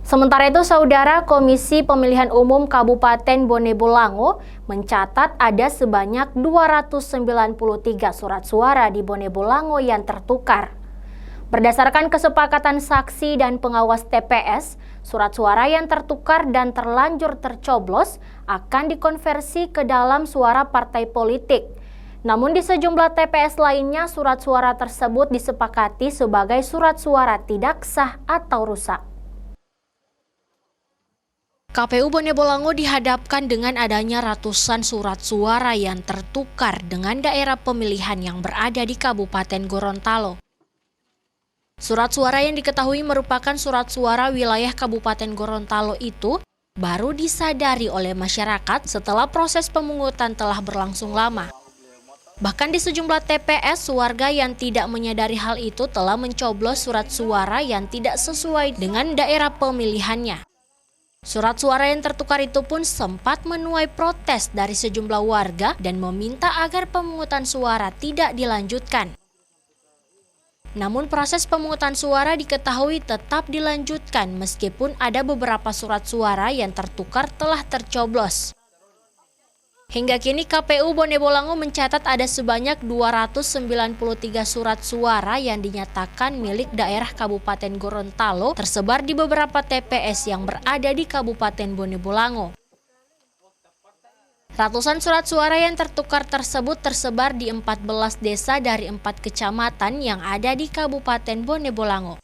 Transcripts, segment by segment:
Sementara itu, Saudara, Komisi Pemilihan Umum Kabupaten Bone Bolango mencatat ada sebanyak 293 surat suara di Bone Bolango yang tertukar. Berdasarkan kesepakatan saksi dan pengawas TPS, surat suara yang tertukar dan terlanjur tercoblos akan dikonversi ke dalam suara partai politik. Namun di sejumlah TPS lainnya, surat suara tersebut disepakati sebagai surat suara tidak sah atau rusak. KPU Bone Bolango dihadapkan dengan adanya ratusan surat suara yang tertukar dengan daerah pemilihan yang berada di Kabupaten Gorontalo. Surat suara yang diketahui merupakan surat suara wilayah Kabupaten Gorontalo itu baru disadari oleh masyarakat setelah proses pemungutan telah berlangsung lama. Bahkan di sejumlah TPS, warga yang tidak menyadari hal itu telah mencoblos surat suara yang tidak sesuai dengan daerah pemilihannya. Surat suara yang tertukar itu pun sempat menuai protes dari sejumlah warga dan meminta agar pemungutan suara tidak dilanjutkan. Namun proses pemungutan suara diketahui tetap dilanjutkan meskipun ada beberapa surat suara yang tertukar telah tercoblos. Hingga kini KPU Bone Bolango mencatat ada sebanyak 293 surat suara yang dinyatakan milik daerah Kabupaten Gorontalo tersebar di beberapa TPS yang berada di Kabupaten Bone Bolango. Ratusan surat suara yang tertukar tersebut tersebar di 14 desa dari 4 kecamatan yang ada di Kabupaten Bone Bolango.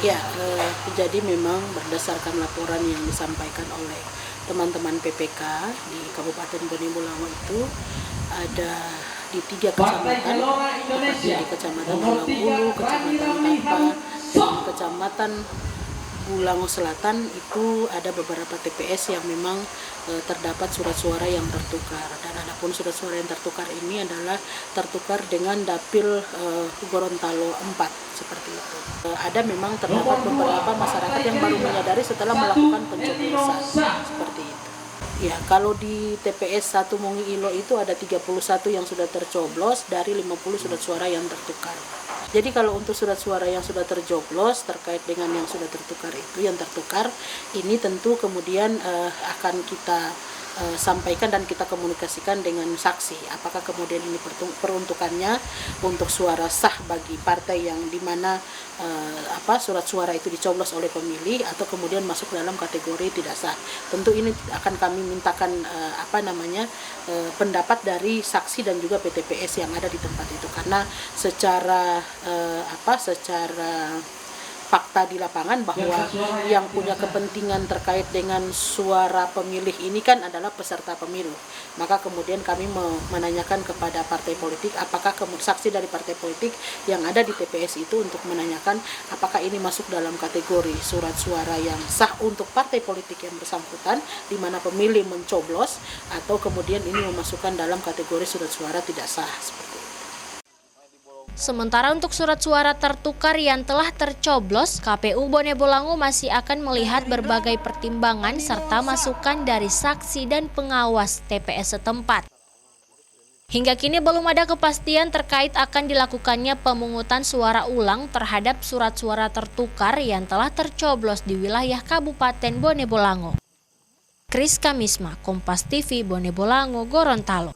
Ya, jadi memang berdasarkan laporan yang disampaikan oleh teman-teman PPK di Kabupaten Bone Bolango itu ada di 3 kecamatan, di Kecamatan Bolango Ulu, Kecamatan Tapa, dan Kecamatan Bolango Selatan itu ada beberapa TPS yang memang terdapat surat suara yang tertukar. Dan adapun surat suara yang tertukar ini adalah tertukar dengan dapil Gorontalo 4 seperti itu. Ada memang terdapat beberapa masyarakat yang baru menyadari setelah melakukan pencoblosan seperti itu. Ya, kalau di TPS 1 Mungi Ilo itu ada 31 yang sudah tercoblos dari 50 surat suara yang tertukar. Jadi kalau untuk surat suara yang sudah tercoblos terkait dengan yang sudah tertukar itu, yang tertukar ini tentu kemudian akan kita sampaikan dan kita komunikasikan dengan saksi. Apakah kemudian ini peruntukannya untuk suara sah bagi partai yang dimana surat suara itu dicoblos oleh pemilih atau kemudian masuk dalam kategori tidak sah. Tentu ini akan kami mintakan pendapat dari saksi dan juga PTPS yang ada di tempat itu, karena secara fakta di lapangan bahwa yang punya kepentingan terkait dengan suara pemilih ini kan adalah peserta pemilu. Maka kemudian kami menanyakan kepada partai politik, apakah saksi dari partai politik yang ada di TPS itu untuk menanyakan apakah ini masuk dalam kategori surat suara yang sah untuk partai politik yang bersangkutan di mana pemilih mencoblos, atau kemudian ini memasukkan dalam kategori surat suara tidak sah seperti itu. Sementara untuk surat suara tertukar yang telah tercoblos, KPU Bone Bolango masih akan melihat berbagai pertimbangan serta masukan dari saksi dan pengawas TPS setempat. Hingga kini belum ada kepastian terkait akan dilakukannya pemungutan suara ulang terhadap surat suara tertukar yang telah tercoblos di wilayah Kabupaten Bone Bolango. Kris Kamisma, Kompas TV, Bone Bolango, Gorontalo.